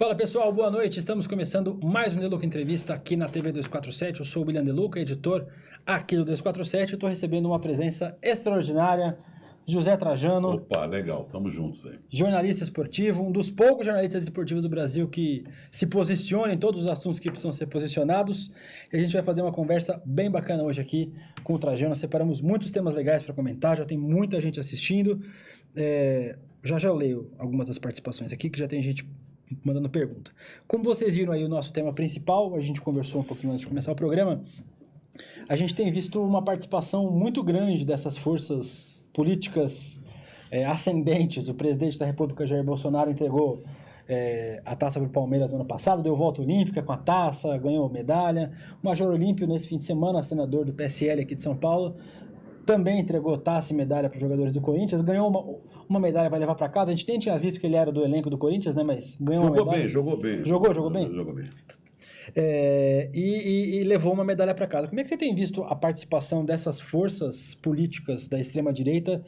Fala pessoal, boa noite. Estamos começando mais um Deluca Entrevista aqui na TV 247. Eu sou o William Deluca, editor aqui do 247. Estou recebendo uma presença extraordinária, José Trajano. Opa, legal, estamos juntos aí. Jornalista esportivo, um dos poucos jornalistas esportivos do Brasil que se posiciona em todos os assuntos que precisam ser posicionados. E a gente vai fazer uma conversa bem bacana hoje aqui com o Trajano. Separamos muitos temas legais para comentar, já tem muita gente assistindo. Já eu leio algumas das participações aqui, que já tem gente mandando pergunta. Como vocês viram aí o nosso tema principal, a gente conversou um pouquinho antes de começar o programa, a gente tem visto uma participação muito grande dessas forças políticas ascendentes. O presidente da República, Jair Bolsonaro, entregou a taça para o Palmeiras no ano passado, deu volta olímpica com a taça, ganhou medalha. O Major Olímpio, nesse fim de semana, senador do PSL aqui de São Paulo, também entregou taça e medalha para os jogadores do Corinthians, ganhou uma medalha para levar para casa. A gente nem tinha visto que ele era do elenco do Corinthians, né? Mas ganhou uma medalha. Jogou bem. Jogou bem? Jogou bem. E levou uma medalha para casa. Como é que você tem visto a participação dessas forças políticas da extrema-direita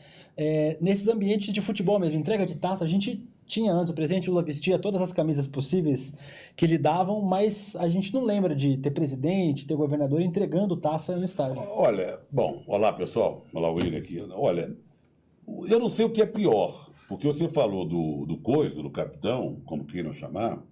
nesses ambientes de futebol mesmo? Entrega de taça, a gente tinha antes, o presidente Lula vestia todas as camisas possíveis que lhe davam, mas a gente não lembra de ter presidente, ter governador entregando taça no estádio. Olha, olá pessoal, olá o William aqui. Olha, eu não sei o que é pior, porque você falou do capitão, como queiram chamar,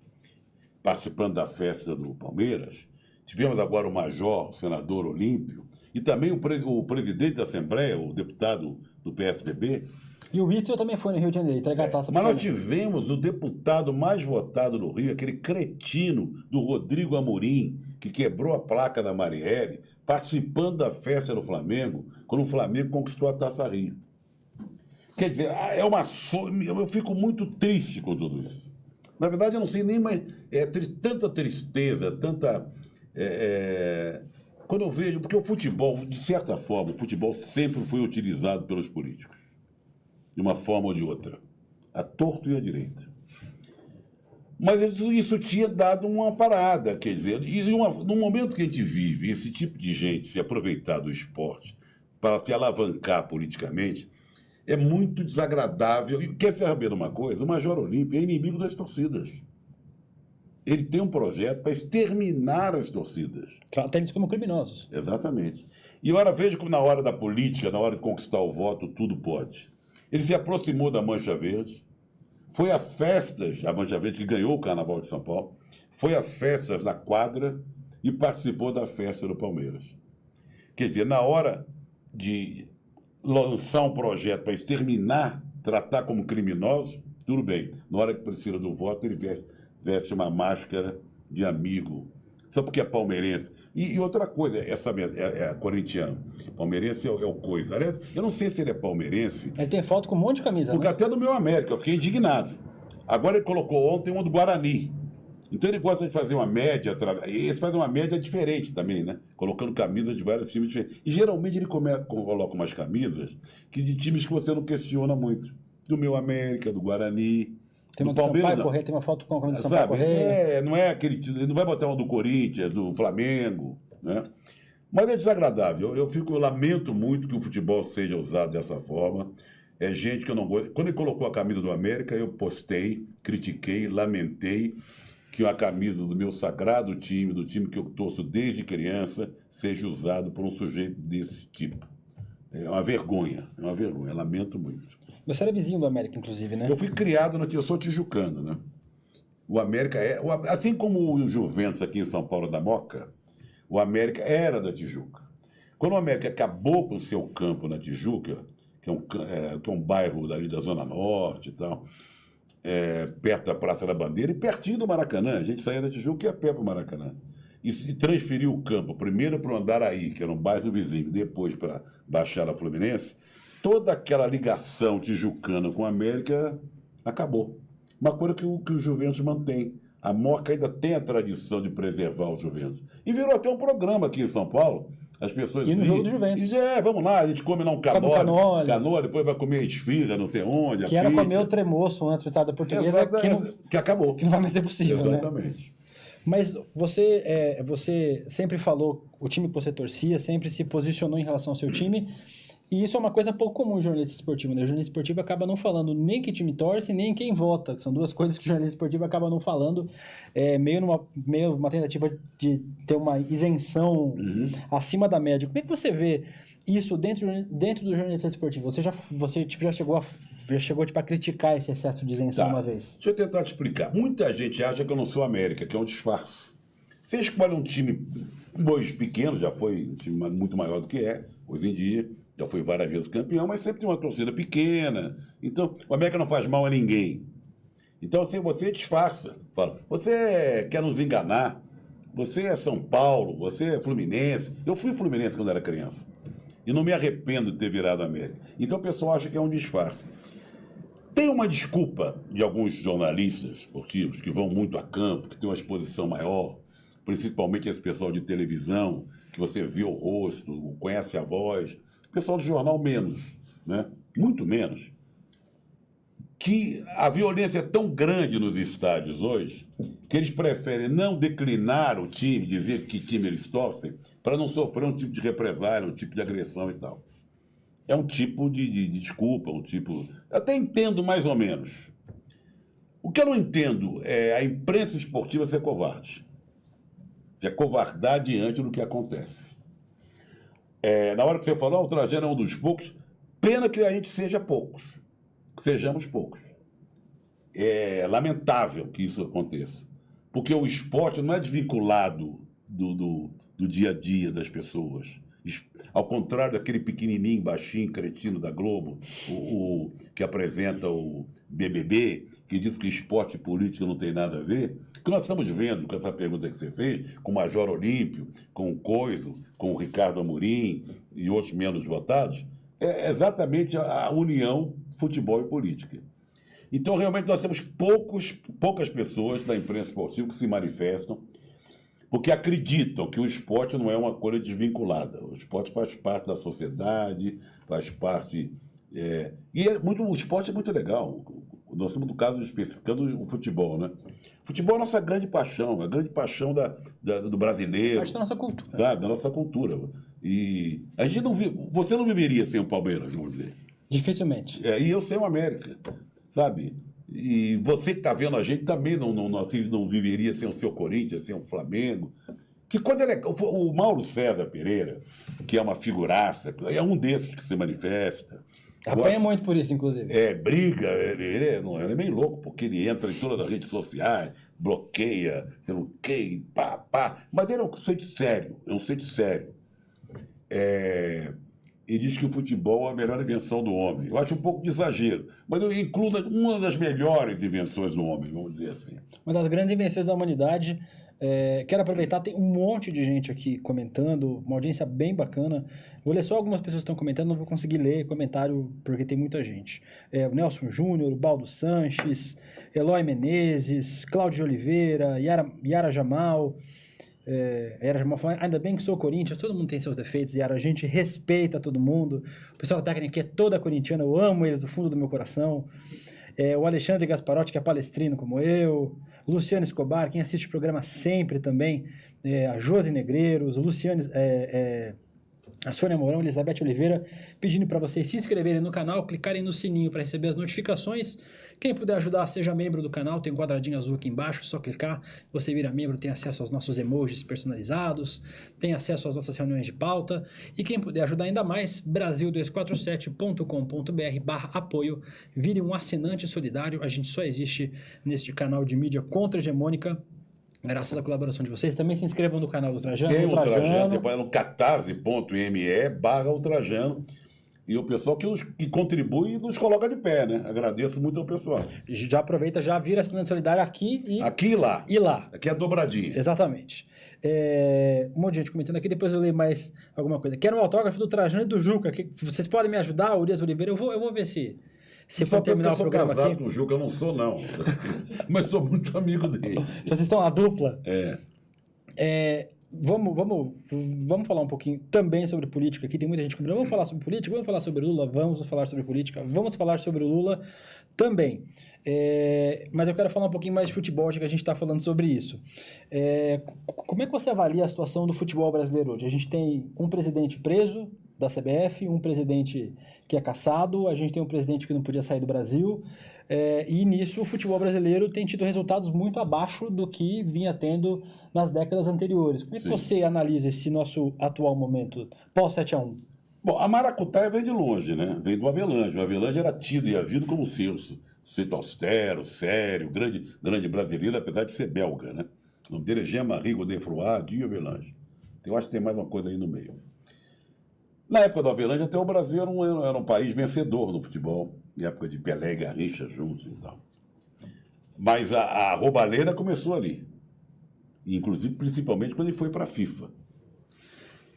participando da festa do Palmeiras. Tivemos agora o major, o senador Olímpio, e também o presidente da Assembleia, o deputado do PSDB. E o Witzel também foi no Rio de Janeiro entregar a taça. Mas nós tivemos o deputado mais votado no Rio, aquele cretino do Rodrigo Amorim, que quebrou a placa da Marielle, participando da festa do Flamengo, quando o Flamengo conquistou a Taça Rio. Quer dizer, eu fico muito triste com tudo isso. Na verdade, eu não sei nem mais... tanta tristeza, tanta... quando eu vejo... Porque o futebol, de certa forma, o futebol sempre foi utilizado pelos políticos. De uma forma ou de outra. A torto e a direita. Mas isso tinha dado uma parada, quer dizer... no momento que a gente vive, esse tipo de gente se aproveitar do esporte para se alavancar politicamente... É muito desagradável. E quer saber uma coisa? O Major Olímpio é inimigo das torcidas. Ele tem um projeto para exterminar as torcidas. Trata eles como criminosos. Exatamente. E agora veja como na hora da política, na hora de conquistar o voto, tudo pode. Ele se aproximou da Mancha Verde, foi a festas, a Mancha Verde que ganhou o Carnaval de São Paulo, foi a festas na quadra e participou da festa do Palmeiras. Quer dizer, na hora de lançar um projeto para exterminar, tratar como criminosos, tudo bem. Na hora que precisa do voto, ele veste uma máscara de amigo. Só porque é palmeirense. E outra coisa, essa é corintiano. Palmeirense é o coisa. Aliás, eu não sei se ele é palmeirense. Ele tem foto com um monte de camisa. Porque até do meu América, eu fiquei indignado. Agora ele colocou ontem uma do Guarani. Então ele gosta de fazer uma média, esse faz uma média diferente também, né? Colocando camisas de vários times diferentes. E geralmente ele coloca umas camisas de times que você não questiona muito. Do meu América, do Guarani. Tem uma do Sampaio Corrêa, tem uma foto com a camisa do Sampaio Corrêa. Não é aquele time, ele não vai botar uma do Corinthians, do Flamengo, né? Mas é desagradável. Eu lamento muito que o futebol seja usado dessa forma. É gente que eu não gosto. Quando ele colocou a camisa do América, eu postei, critiquei, lamentei que a camisa do meu sagrado time, do time que eu torço desde criança, seja usado por um sujeito desse tipo. É uma vergonha, lamento muito. Você era vizinho do América, inclusive, né? Eu fui criado, eu sou tijucano, né? O América assim como o Juventus aqui em São Paulo da Moca, o América era da Tijuca. Quando o América acabou com o seu campo na Tijuca, que é um bairro dali da Zona Norte e tal, perto da Praça da Bandeira e pertinho do Maracanã. A gente saía da Tijuca e ia a pé para o Maracanã. E transferiu o campo primeiro para o Andaraí, que era um bairro vizinho, depois para Baixada Fluminense. Toda aquela ligação tijucana com a América acabou. Uma coisa que o Juventus mantém. A Moca ainda tem a tradição de preservar o Juventus. E virou até um programa aqui em São Paulo. As pessoas e no jogo do Juventus. Dizem, vamos lá, a gente come lá um canole, depois vai comer esfirra, não sei onde, que era comer o tremoço antes do estado da Portuguesa, que acabou. Que não vai mais ser possível, exatamente. Né? Mas você sempre falou, o time que você torcia, sempre se posicionou em relação ao seu time, E isso é uma coisa pouco comum em jornalista esportivo, né? O jornalista esportivo acaba não falando nem que time torce, nem quem vota, que são duas coisas que o jornalista esportivo acaba não falando, meio uma tentativa de ter uma isenção acima da média. Como é que você vê isso dentro do jornalista esportivo? Você já chegou tipo, a criticar esse excesso de isenção uma vez? Deixa eu tentar te explicar. Muita gente acha que eu não sou América, que é um disfarce. Você escolhe um time hoje pequeno, já foi um time muito maior do que é, hoje em dia, já foi várias vezes campeão, mas sempre tem uma torcida pequena. Então, o América não faz mal a ninguém. Então, você disfarça. Fala, você quer nos enganar, você é São Paulo, você é Fluminense. Eu fui Fluminense quando era criança. E não me arrependo de ter virado América. Então, o pessoal acha que é um disfarce. Tem uma desculpa de alguns jornalistas esportivos que vão muito a campo, que têm uma exposição maior, principalmente esse pessoal de televisão, que você vê o rosto, conhece a voz. O pessoal de jornal menos, né? Muito menos. Que a violência é tão grande nos estádios hoje que eles preferem não declinar o time, dizer que time eles torcem, para não sofrer um tipo de represália, um tipo de agressão e tal. É um tipo de desculpa, um tipo... Eu até entendo mais ou menos. O que eu não entendo é a imprensa esportiva ser covarde. É covardar diante do que acontece. Na hora que você falou, o Trajano é um dos poucos, pena que a gente seja poucos, que sejamos poucos. É lamentável que isso aconteça, porque o esporte não é desvinculado do dia a dia das pessoas. Ao contrário daquele pequenininho, baixinho, cretino da Globo, que apresenta o BBB, que diz que esporte e política não tem nada a ver, o que nós estamos vendo com essa pergunta que você fez, com o Major Olímpio, com o Coiso, com o Ricardo Amorim e outros menos votados, é exatamente a união futebol e política. Então, realmente, nós temos poucas pessoas da imprensa esportiva que se manifestam, porque acreditam que o esporte não é uma coisa desvinculada. O esporte faz parte da sociedade, faz parte... o esporte é muito legal. Nós estamos, no caso, especificando o futebol, né? O futebol é a nossa grande paixão, a grande paixão do brasileiro. Parte da nossa cultura. Sabe? Da nossa cultura. E a gente você não viveria sem o Palmeiras, vamos dizer. Dificilmente. E eu sem o América, sabe? E você que está vendo a gente também não viveria sem o seu Corinthians, sem o Flamengo. Que quando o Mauro César Pereira, que é uma figuraça, é um desses que se manifesta. Apanha muito por isso, inclusive. Briga, ele é meio louco, porque ele entra em todas as redes sociais, bloqueia, sei lá o quê, pá. Mas ele é um sujeito sério. E diz que o futebol é a melhor invenção do homem. Eu acho um pouco de exagero, mas eu incluo uma das melhores invenções do homem, vamos dizer assim. Uma das grandes invenções da humanidade. Quero aproveitar, tem um monte de gente aqui comentando, uma audiência bem bacana. Vou ler só algumas pessoas que estão comentando, não vou conseguir ler comentário porque tem muita gente. O Nelson Júnior, o Baldo Sanches, Eloy Menezes, Cláudio Oliveira, Yara Jamal. Yara Jamal falando, ainda bem que sou Corinthians, todo mundo tem seus defeitos, Yara, a gente respeita todo mundo. O pessoal da técnica é toda corintiana, eu amo eles do fundo do meu coração. O Alexandre Gasparotti, que é palestrino como eu, Luciano Escobar, quem assiste o programa sempre também, a Josi Negreiros, o Luciano, a Sônia Mourão, Elizabeth Oliveira, pedindo para vocês se inscreverem no canal, clicarem no sininho para receber as notificações. Quem puder ajudar, seja membro do canal, tem um quadradinho azul aqui embaixo, só clicar, você vira membro, tem acesso aos nossos emojis personalizados, tem acesso às nossas reuniões de pauta, e quem puder ajudar ainda mais, brasil247.com.br/apoio, vire um assinante solidário, a gente só existe neste canal de mídia contra-hegemônica, graças à colaboração de vocês. Também se inscrevam no canal do Trajano. Tem o Trajano, você vai no catarse.me/Trajano. E o pessoal que contribui nos coloca de pé, né? Agradeço muito ao pessoal. Já aproveita, já vira assinante solidário aqui e... Aqui e lá. E lá. Aqui é dobradinha. Exatamente. Um monte de gente comentando aqui, depois eu leio mais alguma coisa. Quero um autógrafo do Trajano e do Juca. Vocês podem me ajudar, Urias Oliveira? Eu vou ver se for terminar o programa aqui. Eu sou casado com o Juca, eu não sou, não. Mas sou muito amigo dele. Vocês estão na dupla? Vamos falar um pouquinho também sobre política aqui. Tem muita gente comentando, vamos falar sobre política, vamos falar sobre Lula, vamos falar sobre política, vamos falar sobre o Lula também. Mas eu quero falar um pouquinho mais de futebol, já que a gente está falando sobre isso. Como é que você avalia a situação do futebol brasileiro hoje? A gente tem um presidente preso, da CBF, um presidente que é cassado, a gente tem um presidente que não podia sair do Brasil, e nisso o futebol brasileiro tem tido resultados muito abaixo do que vinha tendo nas décadas anteriores. Como é que você analisa esse nosso atual momento, pós 7-1? Bom, a maracutaia vem de longe, né? Vem do Avelange. O Avelange era tido e havido como sujeito austero, sério, grande brasileiro, apesar de ser belga, né? O nome dele é Jean-Marie Godefroy de Avelange. Eu acho que tem mais uma coisa aí no meio. Na época do Avelange, até o Brasil era um país vencedor no futebol, na época de Pelé e Garrincha juntos e tal. Mas a roubalheira começou ali, inclusive, principalmente quando ele foi para a FIFA.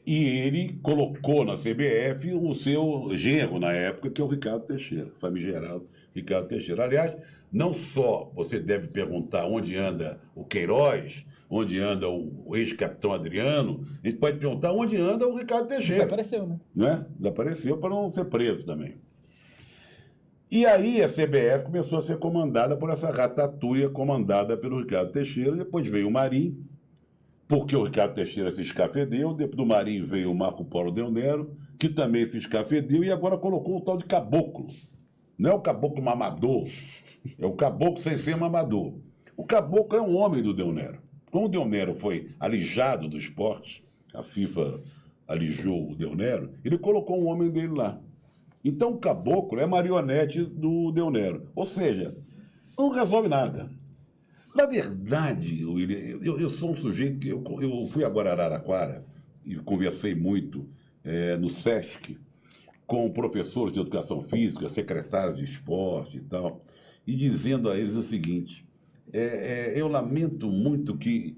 E ele colocou na CBF o seu genro na época, que é o Ricardo Teixeira, famigerado Ricardo Teixeira. Aliás, não só você deve perguntar onde anda o Queiroz, onde anda o ex-capitão Adriano, a gente pode perguntar onde anda o Ricardo Teixeira. Desapareceu, né? Né? Desapareceu para não ser preso também. E aí a CBF começou a ser comandada por essa ratatouille comandada pelo Ricardo Teixeira, depois veio o Marinho, porque o Ricardo Teixeira se escafedeu, depois do Marinho veio o Marco Polo Del Nero, que também se escafedeu e agora colocou o tal de caboclo. Não é o caboclo mamador, é o caboclo sem ser mamador. O caboclo é um homem do Del Nero. Como o Del Nero foi alijado do esporte, a FIFA alijou o Del Nero, ele colocou um homem dele lá. Então o caboclo é marionete do Del Nero. Ou seja, não resolve nada. Na verdade, William, eu sou um sujeito que... Eu fui agora a Araraquara e conversei muito no SESC com professores de educação física, secretários de esporte e tal, e dizendo a eles o seguinte: eu lamento muito que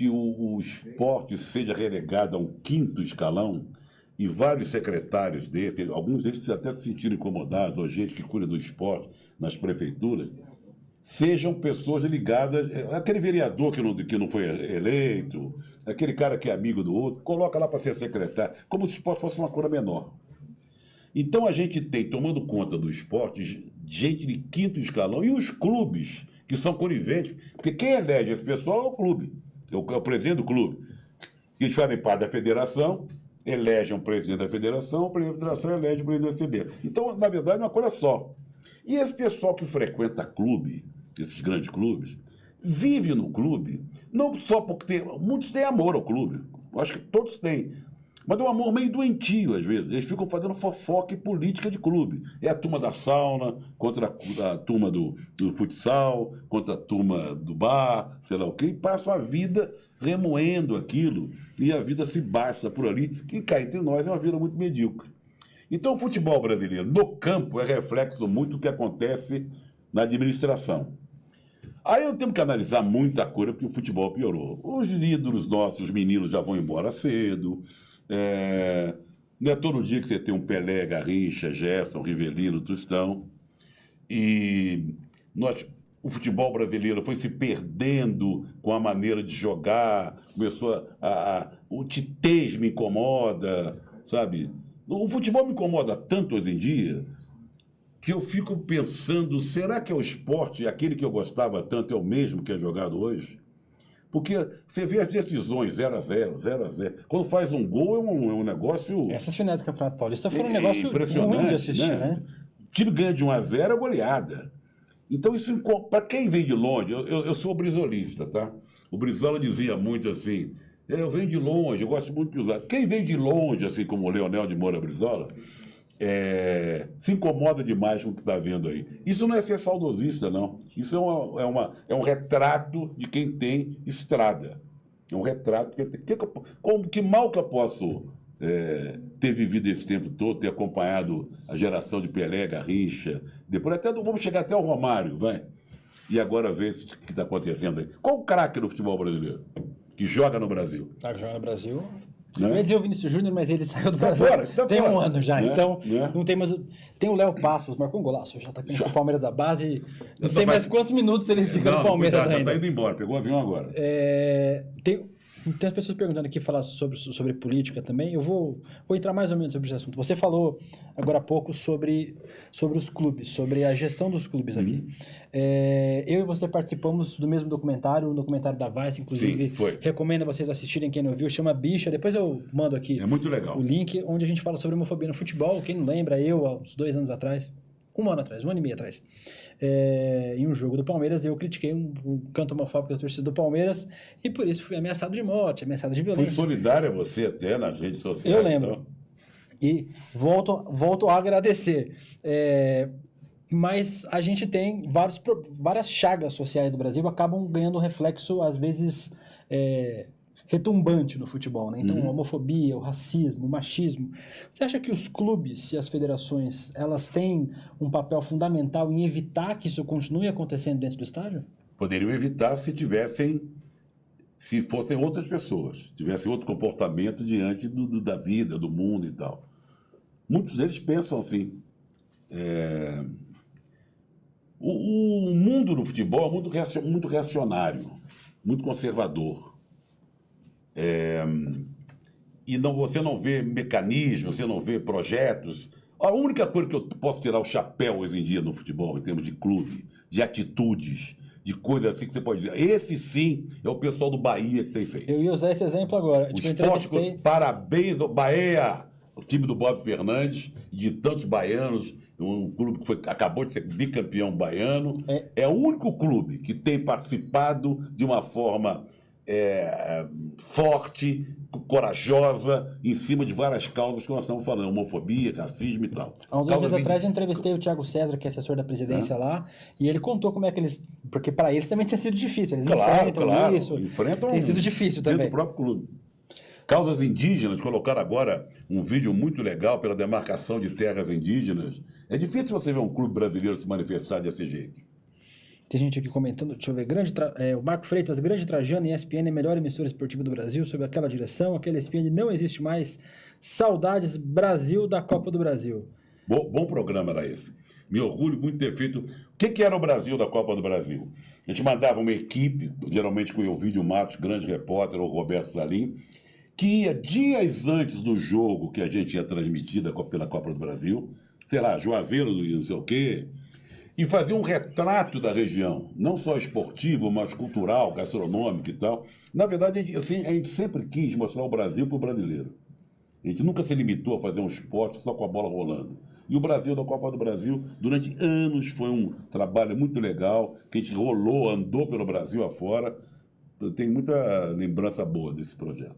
o esporte seja relegado a um quinto escalão e vários secretários desses, alguns deles até se sentiram incomodados, ou gente que cuida do esporte nas prefeituras, sejam pessoas ligadas, aquele vereador que não foi eleito, aquele cara que é amigo do outro, coloca lá para ser secretário, como se o esporte fosse uma coisa menor. Então a gente tem, tomando conta do esporte, gente de quinto escalão e os clubes, que são coniventes, porque quem elege esse pessoal é o clube, é o presidente do clube. Eles fazem parte da federação, elegem o presidente da federação, o presidente da federação elege o presidente da CBF. Então, na verdade, é uma coisa só. E esse pessoal que frequenta clube, esses grandes clubes, vive no clube, não só porque muitos têm amor ao clube, acho que todos têm, mas é um amor meio doentio, às vezes. Eles ficam fazendo fofoca e política de clube. É a turma da sauna contra a turma do futsal, contra a turma do bar, sei lá o quê, e passam a vida remoendo aquilo, e a vida se basta por ali, que cá entre nós é uma vida muito medíocre. Então, o futebol brasileiro, no campo, é reflexo muito do que acontece na administração. Aí eu tenho que analisar muita coisa, porque o futebol piorou. Os ídolos nossos, os meninos, já vão embora cedo. Não é todo dia que você tem um Pelé, Garrincha, Gerson, Rivelino, Tostão. E o futebol brasileiro foi se perdendo com a maneira de jogar, começou o titez me incomoda, sabe? O futebol me incomoda tanto hoje em dia que eu fico pensando, será que é o esporte, aquele que eu gostava tanto, é o mesmo que é jogado hoje? Porque você vê as decisões 0-0, 0-0. Quando faz um gol, é um negócio... Essas finais do Campeonato Paulista foram um negócio ruim de assistir, né? O time ganha de 1-0 é goleada. Então, isso, para quem vem de longe, eu sou brisolista, tá? O Brizola dizia muito assim, eu venho de longe, eu gosto muito de usar. Quem vem de longe, assim como o Leonel de Moura Brizola, se incomoda demais com o que está vendo aí. Isso não é ser saudosista, não. Isso é um retrato de quem tem estrada. É um retrato. Que mal que eu posso ter vivido esse tempo todo, ter acompanhado a geração de Pelé, Garrincha, depois até vamos chegar até o Romário, vai. E agora ver o que está acontecendo aí. Qual o craque do futebol brasileiro que joga no Brasil? Que joga no Brasil... Né? Eu ia dizer o Vinícius Júnior, mas ele saiu do Brasil tem fora. um ano já, Né? então Né? não tem mais... Tem o Léo Passos, marcou um golaço, já tá com o Palmeiras da base, não sei mais quantos minutos ele fica no Palmeiras cuidado, ainda. tá indo embora, pegou o avião agora. Tem as pessoas perguntando aqui, falar sobre política também. Eu vou entrar mais ou menos sobre esse assunto. Você falou agora há pouco sobre os clubes, sobre a gestão dos clubes aqui. Eu e você participamos do mesmo documentário, um documentário da Vice, inclusive. Sim, foi. Recomendo a vocês assistirem, quem não viu, chama Bicha. Depois eu mando aqui É muito legal. o link, onde a gente fala sobre homofobia no futebol. Quem não lembra, eu, há uns 2 anos atrás, um ano e meio atrás, em um jogo do Palmeiras, eu critiquei um canto homofóbico da torcida do Palmeiras e por isso fui ameaçado de morte, ameaçado de Fui violência. solidário a você até nas redes sociais. Eu lembro. Então. E volto a agradecer. Mas a gente tem várias chagas sociais do Brasil acabam ganhando reflexo, às vezes, retumbante no futebol, né? Então, a homofobia, o racismo, o machismo. Você acha que os clubes e as federações, elas têm um papel fundamental em evitar que isso continue acontecendo dentro do estádio? Poderiam evitar se fossem outras pessoas, tivessem outro comportamento diante da vida, do mundo e tal. Muitos deles pensam assim. O mundo do futebol é muito reacionário, muito conservador. E você não vê mecanismos, você não vê projetos. A única coisa que eu posso tirar o chapéu hoje em dia no futebol, em termos de clube, de atitudes, de coisas assim que você pode dizer, esse sim é o pessoal do Bahia que tem feito. Eu ia usar esse exemplo agora. O esporte, parabéns ao Bahia, o time do Bob Fernandes e de tantos baianos, um clube que acabou de ser bicampeão baiano. É o único clube que tem participado de uma forma forte, corajosa, em cima de várias causas que nós estamos falando, homofobia, racismo e tal. Há uns dias atrás eu entrevistei o Thiago César, que é assessor da presidência lá, e ele contou como é que eles... Porque para eles também tem sido difícil, eles enfrentam isso. Tem sido difícil também. Dentro do próprio clube. Causas indígenas, colocaram agora um vídeo muito legal pela demarcação de terras indígenas. É difícil você ver um clube brasileiro se manifestar desse jeito. Tem gente aqui comentando, deixa eu ver, o Marco Freitas, grande Trajano e ESPN é a melhor emissora esportiva do Brasil, sob aquela direção, aquela ESPN não existe mais. Saudades Brasil da Copa do Brasil. Bom programa era esse. Me orgulho muito de ter feito. O que era o Brasil da Copa do Brasil? A gente mandava uma equipe, geralmente com o Elvídio Matos, grande repórter, ou Roberto Salim, que ia dias antes do jogo que a gente ia transmitir pela Copa do Brasil, sei lá, Juazeiro e não sei o quê, e fazia um retrato da região, não só esportivo, mas cultural, gastronômico e tal. Na verdade, a gente sempre quis mostrar o Brasil para o brasileiro. A gente nunca se limitou a fazer um esporte só com a bola rolando. E o Brasil, da Copa do Brasil, durante anos foi um trabalho muito legal, que a gente andou pelo Brasil afora. Eu tenho muita lembrança boa desse projeto.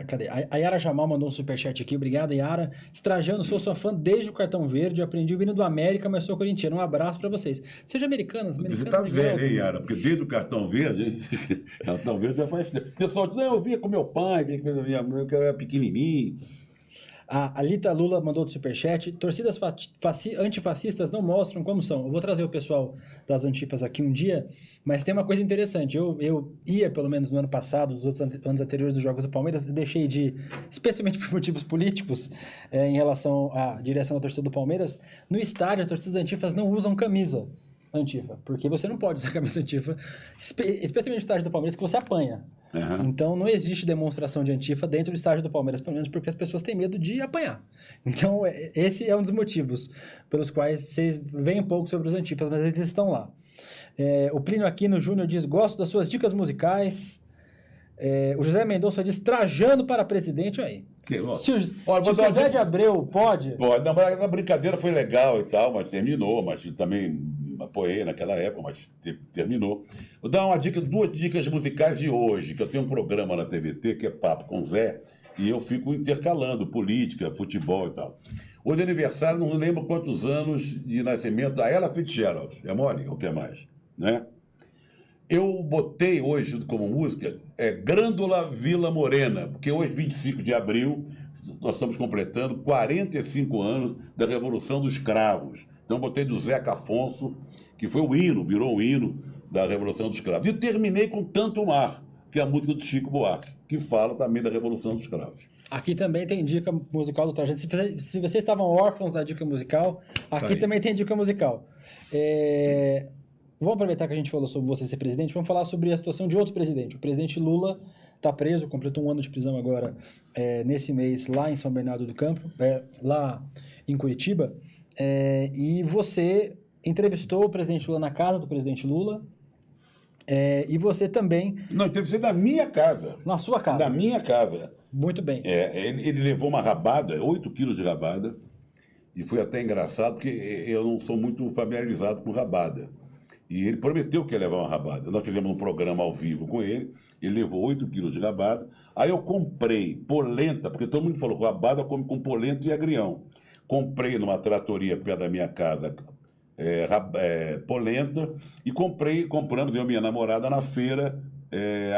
Cadê? A Yara Jamal mandou um superchat aqui. Obrigado, Yara. Trajano, sou sua fã desde o Cartão Verde. Aprendi o hino do América, mas sou corintiano. Um abraço pra vocês. Seja americanas. Você tá velho, hein, Yara? Porque desde o Cartão Verde, Cartão Verde já faz tempo. O pessoal diz, eu via com meu pai, que era pequenininho. A Lita Lula mandou do superchat. Torcidas antifascistas não mostram como são. Eu vou trazer o pessoal das antifas aqui um dia, mas tem uma coisa interessante. Eu ia, pelo menos no ano passado, nos outros anos anteriores dos Jogos do Palmeiras, deixei de ir, especialmente por motivos políticos, em relação à direção da torcida do Palmeiras. No estádio, as torcidas antifas não usam camisa antifa, porque você não pode usar camisa antifa, especialmente no estádio do Palmeiras, que você apanha. Uhum. Então, não existe demonstração de antifa dentro do estádio do Palmeiras, pelo menos porque as pessoas têm medo de apanhar. Então, esse é um dos motivos pelos quais vocês veem um pouco sobre os antifas, mas eles estão lá. O Plínio Aquino Júnior diz, gosto das suas dicas musicais. O José Mendonça diz, Trajano para presidente. Aí. Se o José de Abreu pode... Pode, não, mas a brincadeira foi legal e tal, mas terminou, mas também... apoiei naquela época, mas terminou. Vou dar duas dicas musicais de hoje, que eu tenho um programa na TVT, que é Papo com o Zé, e eu fico intercalando política, futebol e tal. Hoje é aniversário, não lembro quantos anos de nascimento da Ella Fitzgerald. É mole ou quer mais? Né? Eu botei hoje como música Grândola Vila Morena, porque hoje, 25 de abril, nós estamos completando 45 anos da Revolução dos Cravos. Então, botei do Zeca Afonso, que foi virou o hino da Revolução dos Cravos. E terminei com Tanto Mar, que é a música do Chico Buarque, que fala também da Revolução dos Cravos. Aqui também tem dica musical do Trajano. Se vocês estavam órfãos da dica musical, aqui também tem dica musical. Vamos aproveitar que a gente falou sobre você ser presidente, vamos falar sobre a situação de outro presidente. O presidente Lula está preso, completou 1 ano de prisão agora, nesse mês, lá em São Bernardo do Campo, lá em Curitiba. E você entrevistou o presidente Lula na casa do presidente Lula. E você também... Não, entrevistei na minha casa. Na sua casa. Na minha casa. Muito bem. Ele levou uma rabada, 8 quilos de rabada, e foi até engraçado, porque eu não sou muito familiarizado com rabada. E ele prometeu que ia levar uma rabada. Nós fizemos um programa ao vivo com ele, ele levou 8 quilos de rabada. Aí eu comprei polenta, porque todo mundo falou que rabada come com polenta e agrião. Comprei numa tratoria perto da minha casa polenta e compramos eu e minha namorada na feira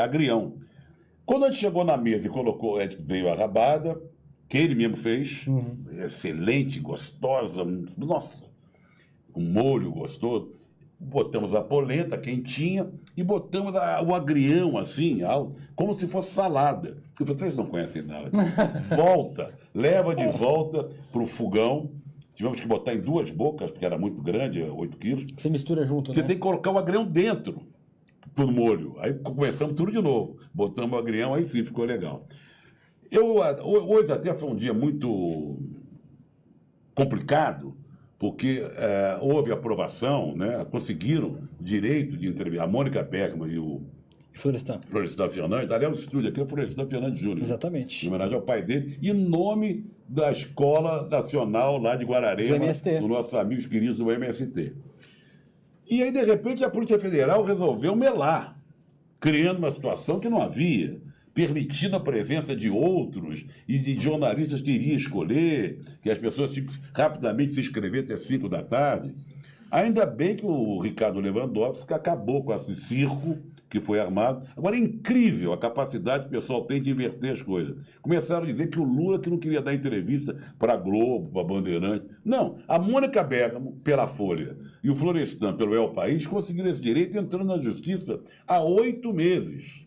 agrião. Quando a gente chegou na mesa e colocou, veio a rabada, que ele mesmo fez, excelente, gostosa, nossa, um molho gostoso. Botamos a polenta quentinha e botamos o agrião assim, como se fosse salada. E vocês não conhecem nada. Leva de volta para o fogão. Tivemos que botar em 2 bocas, porque era muito grande, 8 quilos. Você mistura junto, porque né? tem que colocar o agrião dentro do molho. Aí começamos tudo de novo. Botamos o agrião, aí sim, ficou legal. Hoje até foi um dia muito complicado, porque houve aprovação, né? Conseguiram o direito de entrevistar a Mônica Bergman e o Florestan Fernandes. Aliás, o estúdio aqui é o Florestan Fernandes Júnior. Exatamente. Em homenagem ao pai dele, em nome da Escola Nacional lá de Guararema, dos nossos amigos queridos do MST. E aí, de repente, a Polícia Federal resolveu melar, criando uma situação que não havia, permitindo a presença de outros e de jornalistas que iriam escolher, que as pessoas tinham que rapidamente se inscrever até 5 da tarde. Ainda bem que o Ricardo Lewandowski acabou com esse circo que foi armado. Agora, é incrível a capacidade que o pessoal tem de inverter as coisas. Começaram a dizer que o Lula que não queria dar entrevista para a Globo, para a Bandeirante. Não, a Mônica Bergamo, pela Folha, e o Florestan, pelo El País, conseguiram esse direito entrando na Justiça há 8 meses.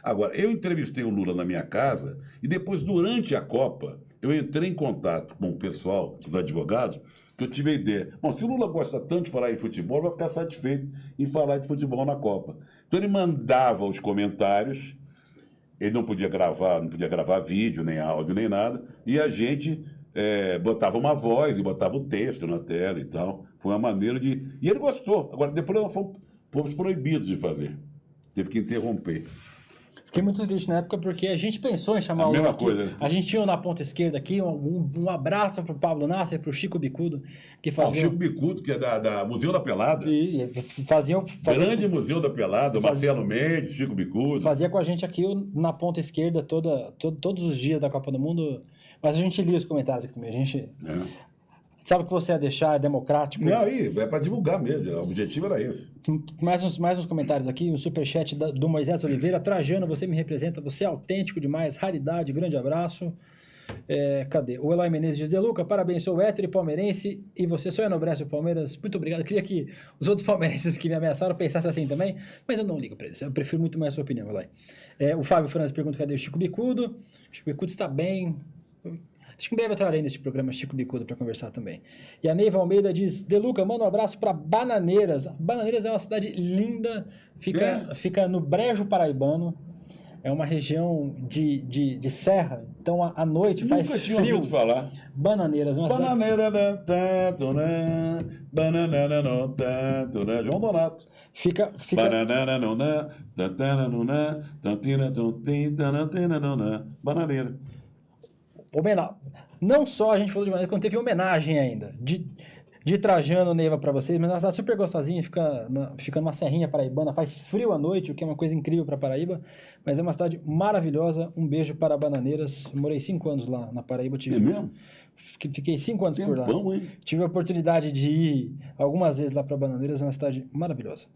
Agora, eu entrevistei o Lula na minha casa e depois, durante a Copa, eu entrei em contato com o pessoal, os advogados, que eu tive a ideia. Bom, se o Lula gosta tanto de falar em futebol, vai ficar satisfeito em falar de futebol na Copa. Então ele mandava os comentários, ele não podia gravar vídeo, nem áudio, nem nada, e a gente botava uma voz e botava o texto na tela e tal. Foi uma maneira de... E ele gostou. Agora, depois nós fomos proibidos de fazer. Teve que interromper. Fiquei muito triste na época porque a gente pensou em chamar o Lula aqui. Coisa. A gente tinha na ponta esquerda aqui um abraço para o Pablo Nasser, para o Chico Bicudo, que fazia... O Chico Bicudo, que é da Museu da Pelada. E fazia Grande Museu da Pelada, Marcelo Mendes, Chico Bicudo. Fazia com a gente aqui na ponta esquerda todos os dias da Copa do Mundo, mas a gente lia os comentários aqui também. A gente... Sabe que você ia deixar, é democrático. Não, aí, é para divulgar mesmo, o objetivo era esse. Mais uns comentários aqui, um superchat do Moisés Oliveira. Trajano, você me representa, você é autêntico demais, raridade, grande abraço. Cadê? O Eloy Menezes diz, De Luca, parabéns, sou hétero e palmeirense, e você só enobrece o Palmeiras. Muito obrigado. Eu queria que os outros palmeirenses que me ameaçaram pensassem assim também, mas eu não ligo para eles, eu prefiro muito mais a sua opinião, Eloy. O Fábio Franz pergunta, cadê o Chico Bicudo? O Chico Bicudo está bem... Acho que em breve eu trarei neste programa Chico Bicudo para conversar também. E a Neiva Almeida diz, De Luca, manda um abraço para Bananeiras. Bananeiras é uma cidade linda, fica no Brejo Paraibano. É uma região de serra, então à noite faz frio. Nunca tinha ouvido falar. Bananeiras, uma cidade... João Donato. Fica... Bananeira. Não só a gente falou de maneira, quando teve homenagem ainda de Trajano, Neiva, para vocês, mas é uma cidade super gostosinha, fica numa serrinha paraibana, faz frio à noite, o que é uma coisa incrível para Paraíba, mas é uma cidade maravilhosa. Um beijo para Bananeiras. Eu morei 5 anos lá na Paraíba. É mesmo? Fiquei 5 anos por lá. Hein? Tive a oportunidade de ir algumas vezes lá para Bananeiras, é uma cidade maravilhosa.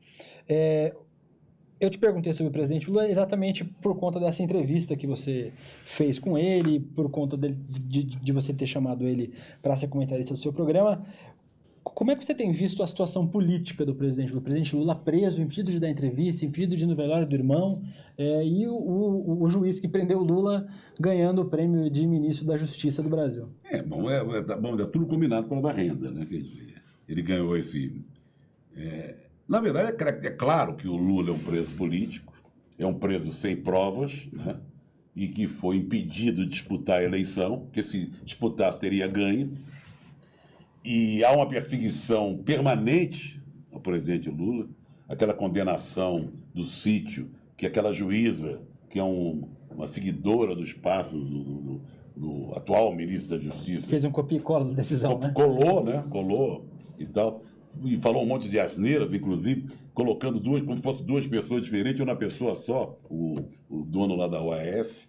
Eu te perguntei sobre o presidente Lula exatamente por conta dessa entrevista que você fez com ele, por conta de você ter chamado ele para ser comentarista do seu programa. Como é que você tem visto a situação política do presidente Lula? O presidente Lula preso, impedido de dar entrevista, impedido de ir no velório do irmão, e o juiz que prendeu o Lula ganhando o prêmio de ministro da Justiça do Brasil. Bom, é tudo combinado para dar renda, né? Quer dizer, ele ganhou esse... Na verdade, é claro que o Lula é um preso político, é um preso sem provas, né? E que foi impedido de disputar a eleição, porque se disputasse teria ganho. E há uma perseguição permanente ao presidente Lula, aquela condenação do sítio, que aquela juíza, que é uma seguidora dos passos do atual ministro da Justiça... Fez um copia e cola da decisão, né? Colou, né? Colou e tal. E falou um monte de asneiras, inclusive, colocando como se fossem duas pessoas diferentes, ou uma pessoa só, o dono lá da OAS.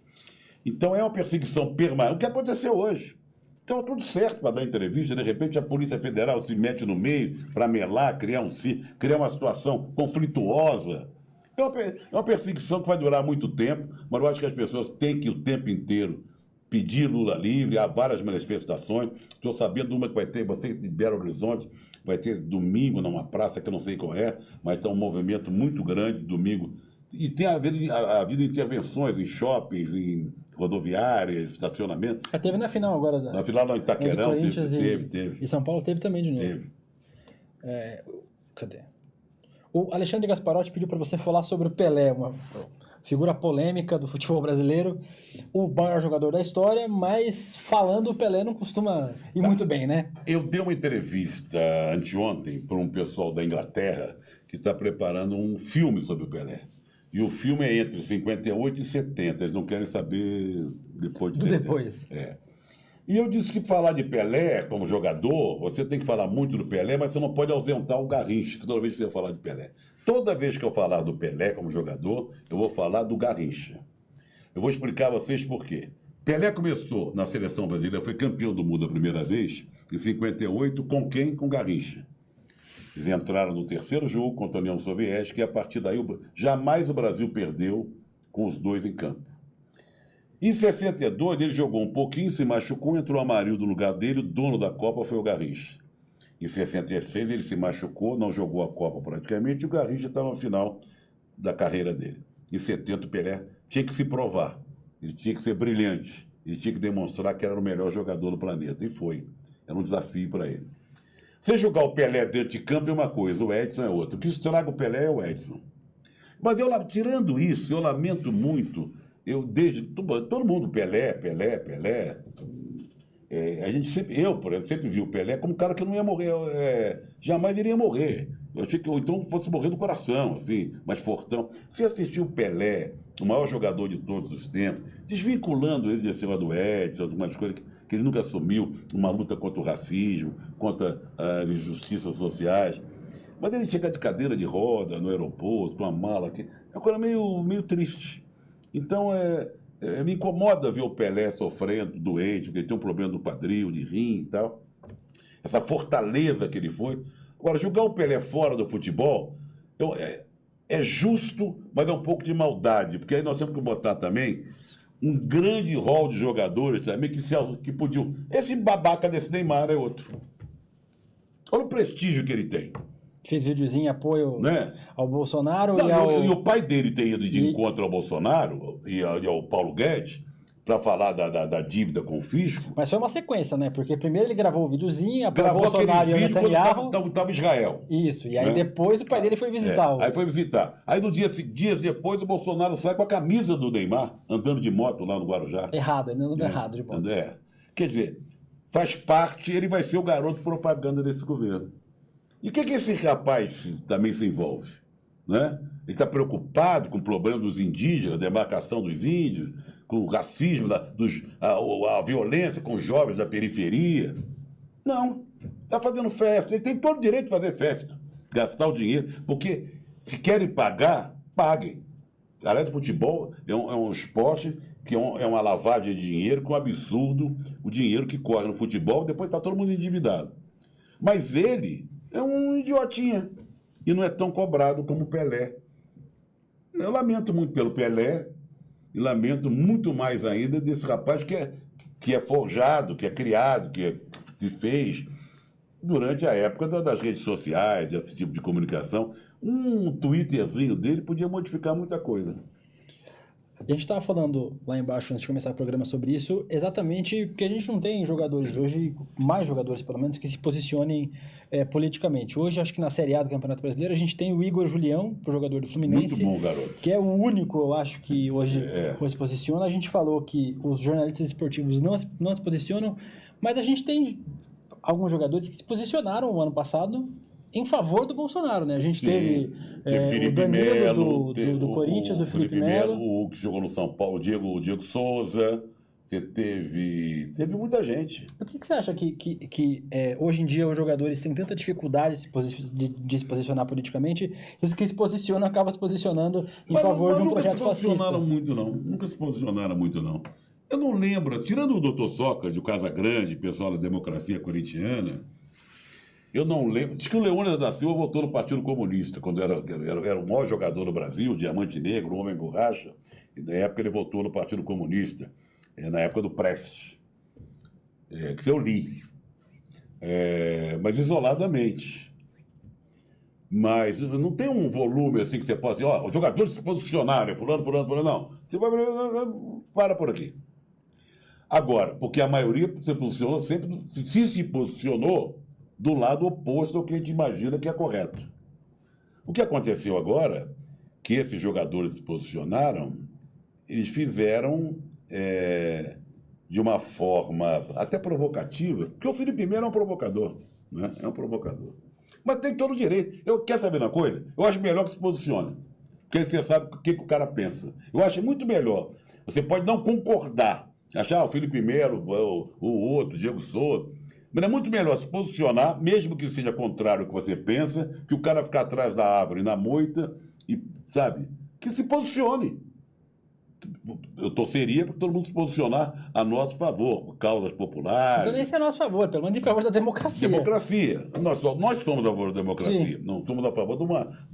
Então é uma perseguição permanente. O que aconteceu hoje? Então, tudo certo para dar entrevista, de repente a Polícia Federal se mete no meio para melar, criar uma situação conflituosa. É uma perseguição que vai durar muito tempo, mas eu acho que as pessoas têm que o tempo inteiro pedir Lula livre, há várias manifestações. Estou sabendo de uma que vai ter, você de Belo Horizonte, vai ter domingo numa praça que eu não sei qual é, mas está um movimento muito grande domingo. E tem havido intervenções em shoppings, em rodoviárias, estacionamento. Teve na final agora. Na final do Itaquerão, teve. E São Paulo teve também de novo. Teve. Cadê? O Alexandre Gasparotti pediu para você falar sobre o Pelé, uma figura polêmica do futebol brasileiro, o maior jogador da história, mas falando o Pelé não costuma ir muito bem, né? Eu dei uma entrevista anteontem para um pessoal da Inglaterra que está preparando um filme sobre o Pelé. E o filme é entre 58 e 70. Eles não querem saber depois de 70. Depois. E eu disse que falar de Pelé como jogador, você tem que falar muito do Pelé, mas você não pode ausentar o Garrincha, toda vez que você falar de Pelé. Toda vez que eu falar do Pelé como jogador, eu vou falar do Garrincha. Eu vou explicar a vocês por quê. Pelé começou na seleção brasileira, foi campeão do mundo a primeira vez, em 58, com quem? Com Garrincha. Eles entraram no terceiro jogo contra a União Soviética e a partir daí jamais o Brasil perdeu com os dois em campo. Em 62 ele jogou um pouquinho, se machucou, entrou o Amarildo no lugar dele, o dono da Copa foi o Garrincha. Em 66 ele se machucou, não jogou a Copa praticamente e o Garrincha estava no final da carreira dele. Em 70 o Pelé tinha que se provar, ele tinha que ser brilhante, ele tinha que demonstrar que era o melhor jogador do planeta e foi. Era um desafio para ele. Você jogar o Pelé dentro de campo é uma coisa, o Edson é outra. O que estraga o Pelé é o Edson. Mas tirando isso, eu lamento muito, todo mundo, Pelé. A gente sempre, por exemplo, sempre vi o Pelé como um cara que não ia morrer, jamais iria morrer. Eu achei que ou então fosse morrer do coração, assim, mais fortão. Você assistiu o Pelé, o maior jogador de todos os tempos, desvinculando ele de cima do Edson, algumas coisas que ele nunca assumiu, uma luta contra o racismo, contra as injustiças sociais. Mas ele chega de cadeira de roda no aeroporto, com uma mala, é uma coisa meio triste. Então, me incomoda ver o Pelé sofrendo, doente, porque ele tem um problema do quadril, de rim e tal. Essa fortaleza que ele foi. Agora, jogar o Pelé fora do futebol é justo, mas é um pouco de maldade, porque aí nós temos que botar também um grande rol de jogadores também que podiam... Esse babaca desse Neymar é outro. Olha o prestígio que ele tem. Fez videozinho em apoio, né, ao Bolsonaro e o pai dele ter ido de encontro ao Bolsonaro e ao Paulo Guedes para falar da dívida com o fisco. Mas foi uma sequência, né? Porque primeiro ele gravou o videozinho, apoiou o Bolsonaro e o Netanyahu. Estava em Israel. Isso, e aí depois o pai dele foi visitar. Aí foi visitar. Aí dias depois o Bolsonaro sai com a camisa do Neymar, andando de moto lá no Guarujá. Errado, ele não errado de moto. Quer dizer, faz parte, ele vai ser o garoto propaganda desse governo. E o que esse rapaz também se envolve? Né? Ele está preocupado com o problema dos indígenas, a demarcação dos índios, com o racismo, a violência com os jovens da periferia. Não, está fazendo festa. Ele tem todo o direito de fazer festa, gastar o dinheiro, porque se querem pagar, paguem. Além do futebol, é um esporte que é uma lavagem de dinheiro, que é um absurdo o dinheiro que corre no futebol, depois está todo mundo endividado. Mas ele é um idiotinha e não é tão cobrado como o Pelé. Eu lamento muito pelo Pelé e lamento muito mais ainda desse rapaz que é forjado, que é criado, que fez durante a época das redes sociais, desse tipo de comunicação. Um Twitterzinho dele podia modificar muita coisa. A gente estava falando lá embaixo, antes de começar o programa, sobre isso, exatamente porque a gente não tem jogadores hoje, mais jogadores pelo menos, que se posicionem politicamente. Hoje, acho que na Série A do Campeonato Brasileiro, a gente tem o Igor Julião, o jogador do Fluminense. Muito bom, garoto. Que é o único, eu acho, que hoje se posiciona. A gente falou que os jornalistas esportivos não se posicionam, mas a gente tem alguns jogadores que se posicionaram no ano passado em favor do Bolsonaro, né? A gente teve o Danilo do Corinthians, o Felipe Melo. O que jogou no São Paulo, o Diego Souza. Você teve muita gente. Por que você acha que hoje em dia os jogadores têm tanta dificuldade de se posicionar politicamente e os que se posicionam acabam se posicionando em favor de um projeto fascista? Nunca se posicionaram muito, não. Eu não lembro, tirando o Dr. Sócrates, o Casagrande, pessoal da democracia corintiana, eu não lembro. Diz que o Leônidas da Silva votou no Partido Comunista, quando era o maior jogador do Brasil, o Diamante Negro, o Homem Borracha. E na época ele votou no Partido Comunista, na época do Prestes, que eu li. Mas isoladamente. Mas não tem um volume assim que você possa dizer, os jogadores se posicionaram, fulano, não. Você vai para por aqui. Agora, porque a maioria se posicionou sempre, se posicionou do lado oposto ao que a gente imagina que é correto. O que aconteceu agora, que esses jogadores se posicionaram, eles fizeram de uma forma até provocativa, porque o Felipe Melo é um provocador, né? É um provocador. Mas tem todo o direito. Quer saber uma coisa? Eu acho melhor que se posicione, porque aí você sabe o que o cara pensa. Eu acho muito melhor. Você pode não concordar, achar o Felipe Melo, o outro, o Diego Souza, mas é muito melhor se posicionar, mesmo que seja contrário ao que você pensa, que o cara ficar atrás da árvore na moita, e, sabe? Que se posicione. Eu torceria para todo mundo se posicionar a nosso favor, por causas populares. Mas nem ser a nosso favor, pelo menos em favor da democracia. Democracia. Nós somos a favor da democracia. Sim. Não somos a favor de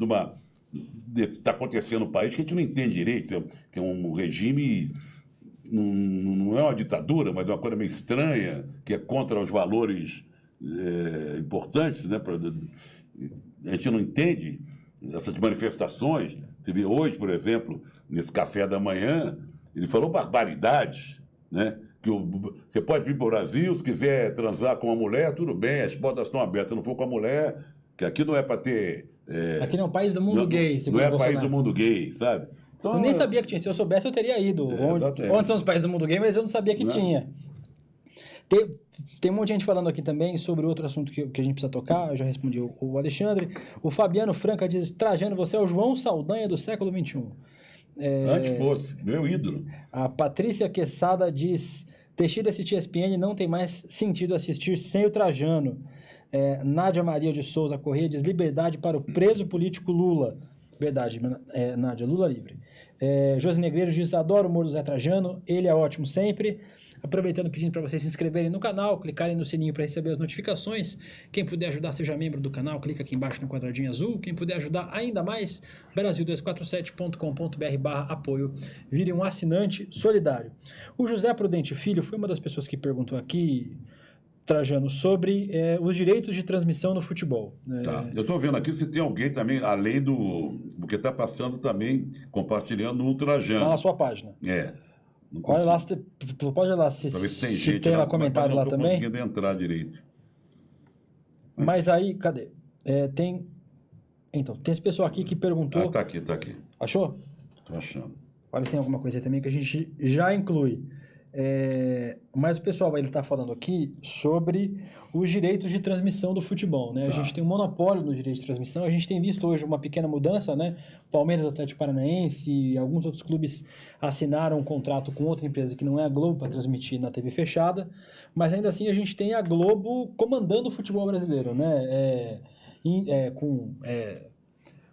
uma está acontecendo no país que a gente não entende direito, que é um regime, não é uma ditadura, mas é uma coisa meio estranha, que é contra os valores importantes, né? A gente não entende essas manifestações. Você vê hoje, por exemplo, nesse café da manhã, ele falou barbaridades, né? Que você pode vir para o Brasil, se quiser transar com uma mulher, tudo bem, as portas estão abertas. Se não for com a mulher, que aqui não é para ter... aqui não é um país do mundo gay, segundo Bolsonaro. Não é país do mundo gay, sabe? Então, eu nem sabia que tinha. Se eu soubesse, eu teria ido. Onde são os países do mundo gay, mas eu não sabia que tinha. Tem um monte de gente falando aqui também sobre outro assunto que a gente precisa tocar. Eu já respondi o Alexandre. O Fabiano Franca diz: Trajano, você é o João Saldanha do século XXI. Antes fosse, meu ídolo. A Patrícia Quesada diz: deixei de assistir ESPN, não tem mais sentido assistir sem o Trajano. Nádia Maria de Souza Corrêa diz: liberdade para o preso político Lula. Verdade, Nádia, Lula livre. Josi Negreiro diz: adoro o humor do Zé Trajano, ele é ótimo sempre. Aproveitando, pedindo para vocês se inscreverem no canal, clicarem no sininho para receber as notificações. Quem puder ajudar, seja membro do canal, clica aqui embaixo no quadradinho azul. Quem puder ajudar ainda mais, brasil247.com.br/apoio. Vire um assinante solidário. O José Prudente Filho foi uma das pessoas que perguntou aqui, Trajano, sobre os direitos de transmissão no futebol. Tá. Eu estou vendo aqui se tem alguém também, além do que está passando também, compartilhando o Trajano. Tá na sua página. Olha lá, pode olhar lá se tem lá comentário lá também. Não estou conseguindo entrar direito. Mas aí, cadê? Então, tem esse pessoal aqui que perguntou... Tá aqui. Achou? Tô achando. Olha se tem alguma coisa aí também que a gente já inclui. Mas o pessoal vai estar falando aqui sobre os direitos de transmissão do futebol, né? Tá. A gente tem um monopólio no direito de transmissão, a gente tem visto hoje uma pequena mudança, né? Palmeiras, Atlético Paranaense e alguns outros clubes assinaram um contrato com outra empresa que não é a Globo para transmitir na TV fechada, mas ainda assim a gente tem a Globo comandando o futebol brasileiro, né?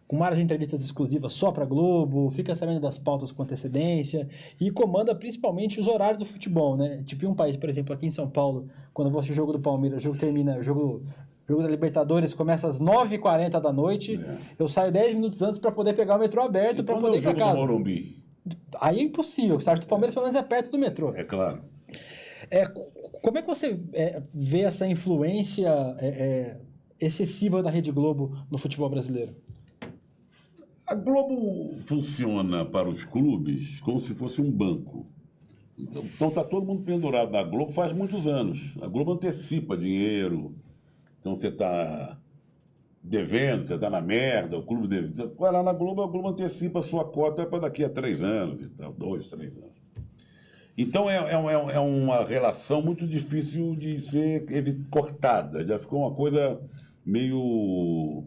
Com várias entrevistas exclusivas só para Globo, fica sabendo das pautas com antecedência e comanda principalmente os horários do futebol, né? Tipo, em um país, por exemplo, aqui em São Paulo, quando eu vou assistir o jogo do Palmeiras, o jogo termina, o jogo da Libertadores começa às 9h40 da noite, eu saio 10 minutos antes para poder pegar o metrô aberto para poder ir para casa. Morumbi? Aí é impossível, o estádio do Palmeiras pelo menos é perto do metrô. É claro. Como é que você vê essa influência excessiva da Rede Globo no futebol brasileiro? A Globo funciona para os clubes como se fosse um banco. Então está todo mundo pendurado na Globo faz muitos anos. A Globo antecipa dinheiro. Então você está devendo, você está na merda, o clube deve. Vai lá na Globo, a Globo antecipa a sua cota para daqui a 3 anos e tal, 2, 3 anos. Então é uma relação muito difícil de ser cortada. Já ficou uma coisa meio.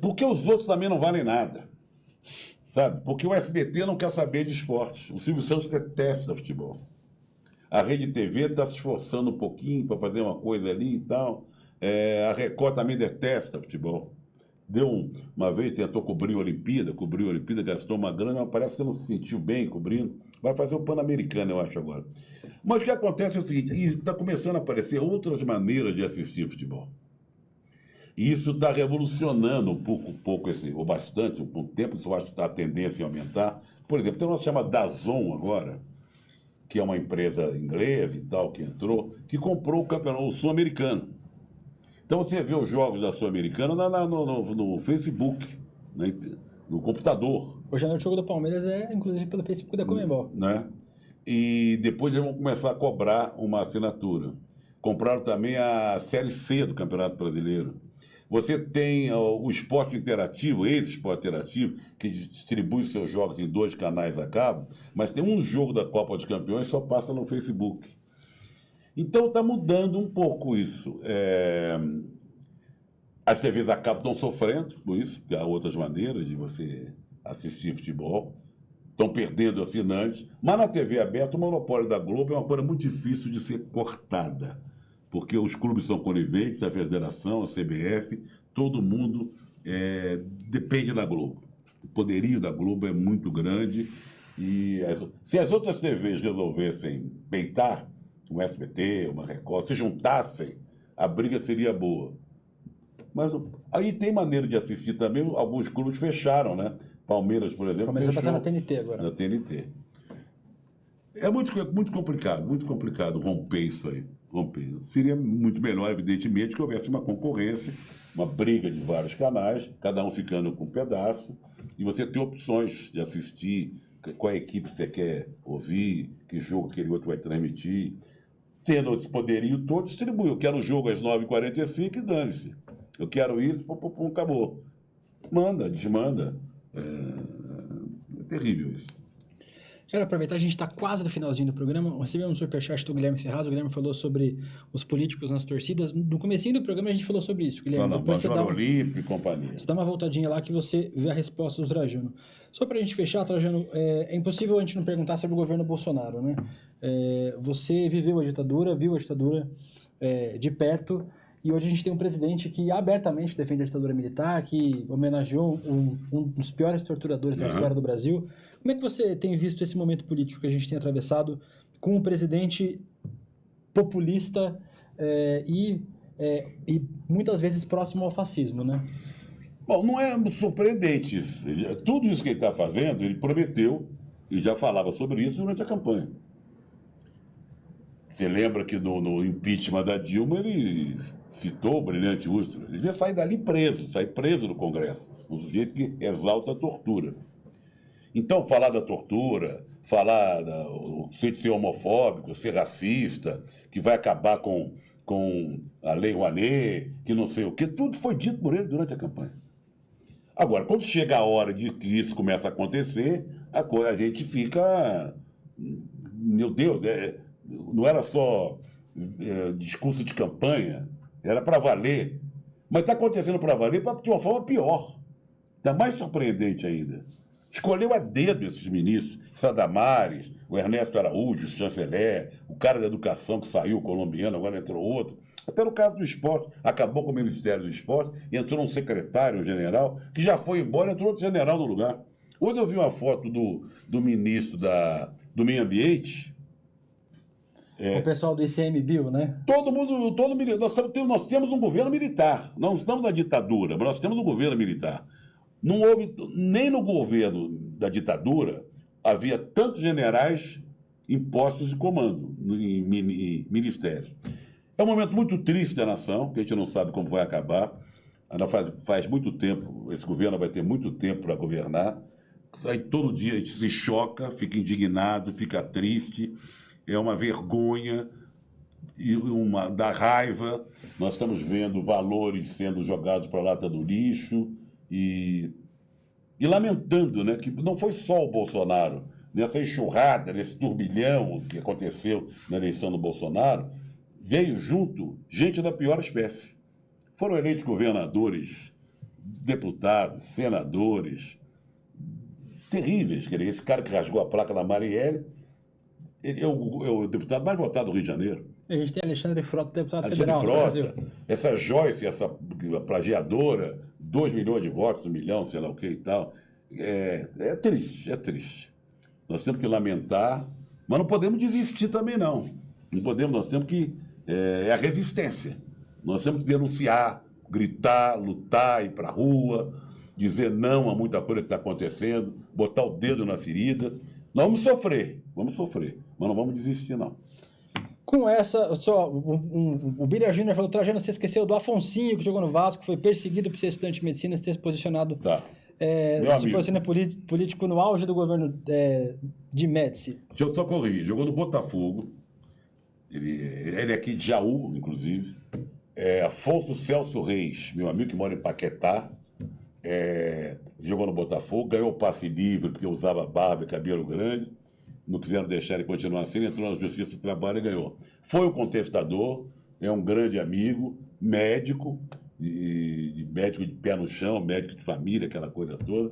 Porque os outros também não valem nada. Sabe? Porque o SBT não quer saber de esporte. O Silvio Santos detesta futebol. A Rede TV está se esforçando um pouquinho para fazer uma coisa ali e tal. A Record também detesta futebol. Uma vez tentou cobrir a Olimpíada, gastou uma grana, mas parece que não se sentiu bem cobrindo. Vai fazer o Pan-Americano, eu acho, agora. Mas o que acontece é o seguinte, está começando a aparecer outras maneiras de assistir futebol. E isso está revolucionando um pouco ou bastante, um tempo, isso eu acho que está a tendência a aumentar. Por exemplo, tem uma chamada DAZN agora, que é uma empresa inglesa e tal, que entrou, que comprou o campeonato sul-americano. Então você vê os jogos da Sul-Americana no Facebook, né, no computador. Hoje à noite o jogo do Palmeiras é, inclusive, pelo Facebook da Conmebol. Né? E depois eles vão começar a cobrar uma assinatura. Compraram também a Série C do Campeonato Brasileiro. Você tem o Esporte Interativo, esse Esporte Interativo, que distribui seus jogos em 2 canais a cabo, mas tem um jogo da Copa dos Campeões que só passa no Facebook. Então está mudando um pouco isso. As TVs a cabo estão sofrendo com isso, porque há outras maneiras de você assistir futebol. Estão perdendo assinantes. Mas na TV aberta, o monopólio da Globo é uma coisa muito difícil de ser cortada. Porque os clubes são coniventes, a federação, a CBF, todo mundo depende da Globo. O poderio da Globo é muito grande. E se as outras TVs resolvessem peitar, um SBT, uma Record, se juntassem, a briga seria boa. Mas aí tem maneira de assistir também, alguns clubes fecharam, né? Palmeiras, por exemplo, Palmeiras vai passar na TNT agora. Na TNT. É muito complicado romper isso aí. Seria muito melhor, evidentemente, que houvesse uma concorrência, uma briga de vários canais, cada um ficando com um pedaço, e você ter opções de assistir, qual equipe você quer ouvir, que jogo aquele outro vai transmitir. Tendo esse poderio todo, distribui. Eu quero o jogo às 9h45 e dane-se. Eu quero isso, acabou. Manda, desmanda. É terrível isso. Quero aproveitar, a gente está quase no finalzinho do programa. Recebemos um superchat do Guilherme Ferraz. O Guilherme falou sobre os políticos nas torcidas. No comecinho do programa a gente falou sobre isso, Guilherme. Depois você dá Olímpico e companhia. Você dá uma voltadinha lá que você vê a resposta do Trajano. Só para a gente fechar, Trajano, é impossível a gente não perguntar sobre o governo Bolsonaro, né? Você viveu a ditadura, viu a ditadura de perto, e hoje a gente tem um presidente que abertamente defende a ditadura militar, que homenageou um dos piores torturadores da história do Brasil. Como é que você tem visto esse momento político que a gente tem atravessado com um presidente populista e muitas vezes próximo ao fascismo, né? Bom, não é surpreendente isso. Tudo isso que ele está fazendo, ele prometeu e já falava sobre isso durante a campanha. Você lembra que no impeachment da Dilma ele citou o brilhante Ustra. Ele devia sair dali sair preso do Congresso. Um sujeito que exalta a tortura. Então, falar da tortura, falar o de ser homofóbico, ser racista, que vai acabar com a Lei Rouanet, que não sei o quê, tudo foi dito por ele durante a campanha. Agora, quando chega a hora de que isso começa a acontecer, a gente fica... Meu Deus, não era só discurso de campanha, era para valer. Mas está acontecendo para valer de uma forma pior. Está mais surpreendente ainda. Escolheu a dedo esses ministros, Sadamares, o Ernesto Araújo, o chanceler, o cara da educação que saiu, o colombiano, agora entrou outro. Até no caso do esporte, acabou com o Ministério do Esporte e entrou um secretário, um general, que já foi embora, entrou outro general no lugar. Hoje eu vi uma foto do ministro do Meio Ambiente. O pessoal do ICMBio, né? Nós temos um governo militar. Não estamos na ditadura, mas nós temos um governo militar. Não houve, nem no governo da ditadura, havia tantos generais em postos de comando, em ministérios. É um momento muito triste da nação, que a gente não sabe como vai acabar. Ainda faz muito tempo, esse governo vai ter muito tempo para governar. Aí todo dia a gente se choca, fica indignado, fica triste, é uma vergonha e dá raiva. Nós estamos vendo valores sendo jogados para a lata do lixo e lamentando, né, que não foi só o Bolsonaro. Nessa enxurrada, nesse turbilhão que aconteceu na eleição do Bolsonaro, veio junto gente da pior espécie. Foram eleitos governadores, deputados, senadores, terríveis. Quer dizer, esse cara que rasgou a placa da Marielle, ele é o deputado mais votado do Rio de Janeiro. A gente tem Alexandre Frota, deputado Alexandre federal do Brasil. Frota, essa Joyce, essa plagiadora, 2 milhões de votos, 1 milhão, sei lá o que e tal. É triste, é triste. Nós temos que lamentar, mas não podemos desistir também, não. Não podemos, nós temos que... É a resistência. Nós temos que denunciar, gritar, lutar, ir para a rua, dizer não a muita coisa que está acontecendo, botar o dedo na ferida. Nós vamos sofrer, mas não vamos desistir, não. Com essa, só, o Bira Júnior falou, Trajano, você esqueceu do Afonsinho, que jogou no Vasco, foi perseguido por ser estudante de medicina, ter se posicionado... Tá. Se posicionando político no auge do governo de Médici. Deixa eu só corrigir. Jogou no Botafogo. Ele é aqui de Jaú, inclusive. Afonso Celso Reis, meu amigo que mora em Paquetá, jogou no Botafogo, ganhou o passe livre porque usava barba e cabelo grande. Não quiseram deixar ele continuar assim, entrou na Justiça do Trabalho e ganhou. Foi um contestador, é um grande amigo, médico de pé no chão, médico de família, aquela coisa toda,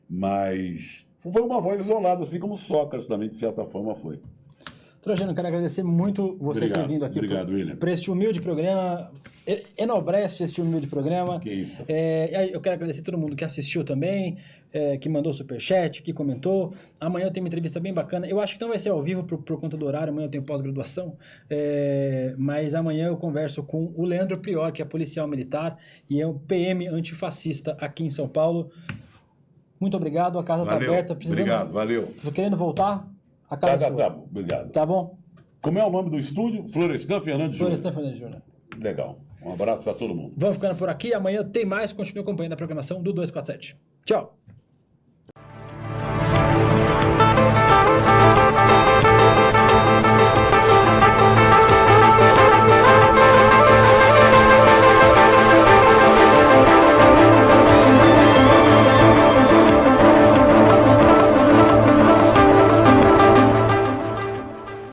mas foi uma voz isolada, assim como Sócrates também, de certa forma, foi. Trajano, quero agradecer muito você ter vindo aqui para este humilde programa, enobrece este humilde programa. Que isso. Eu quero agradecer a todo mundo que assistiu também, que mandou superchat, que comentou. Amanhã eu tenho uma entrevista bem bacana. Eu acho que não vai ser ao vivo por conta do horário, amanhã eu tenho pós-graduação, mas amanhã eu converso com o Leandro Prior, que é policial militar e é um PM antifascista aqui em São Paulo. Muito obrigado, a casa está aberta. Obrigado, valeu. Estou querendo voltar? A casa tá bom, obrigado. Tá bom? Como é o nome do estúdio? Florestan Fernandes Júnior. Florestan Fernandes Júnior. Legal. Um abraço para todo mundo. Vamos ficando por aqui. Amanhã tem mais. Continue acompanhando a programação do 247. Tchau.